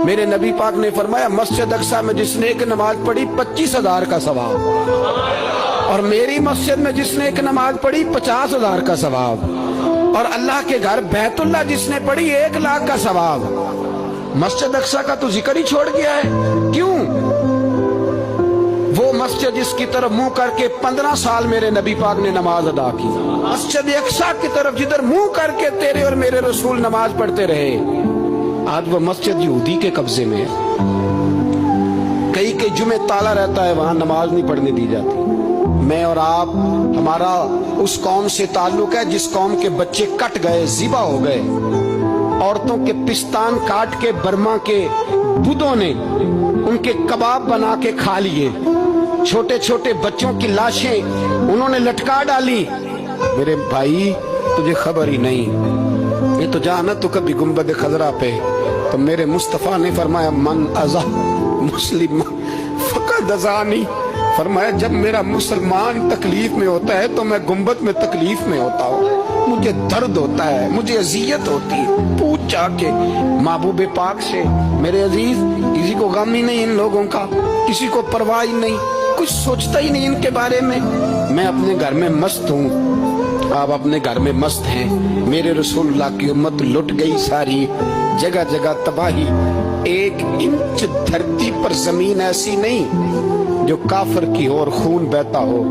میرے نبی پاک نے فرمایا مسجد اقصی میں جس نے ایک نماز پڑھی 25,000 کا ثواب، اور میری مسجد میں جس نے ایک نماز پڑھی 50,000 کا ثواب، اور اللہ کے گھر بیت اللہ جس نے پڑھی 1,00,000 کا ثواب۔ مسجد اقصی کا تو ذکر ہی چھوڑ گیا ہے، کیوں؟ وہ مسجد جس کی طرف منہ کر کے 15 سال میرے نبی پاک نے نماز ادا کی، مسجد اقصی کی طرف جدھر منہ کر کے تیرے اور میرے رسول نماز پڑھتے رہے، آج وہ مسجد یہودی کے قبضے میں ہے۔ کئی کے جمعے تالا رہتا ہے، وہاں نماز نہیں پڑھنے دی جاتی۔ میں اور آپ، ہمارا اس قوم سے تعلق ہے جس قوم کے بچے کٹ گئے، ذبح ہو گئے، عورتوں کے پستان کاٹ کے برما کے بدھوں نے ان کے کباب بنا کے کھا لیے، چھوٹے چھوٹے بچوں کی لاشیں انہوں نے لٹکا ڈالی۔ میرے بھائی تجھے خبر ہی نہیں، یہ تو جانا تو کبھی گنبد خضرا پہ، تو میرے مصطفیٰ نے فرمایا من ازا مسلم فقد ازانی، فرمایا جب میرا مسلمان تکلیف میں ہوتا ہے تو میں گنبد میں تکلیف میں ہوتا ہوں، مجھے درد ہوتا ہے، مجھے اذیت ہوتی ہے۔ پوچھ جا کے محبوب پاک سے، میرے عزیز کسی کو غم ہی نہیں ان لوگوں کا، کسی کو پرواہ ہی نہیں، کچھ سوچتا ہی نہیں ان کے بارے میں۔ میں اپنے گھر میں مست ہوں، آپ اپنے گھر میں مست ہیں۔ میرے رسول اللہ کی امت لٹ گئی ساری، جگہ جگہ تباہی، 1 انچ دھرتی پر زمین ایسی نہیں جو کافر کی ہو اور خون بہتا ہو۔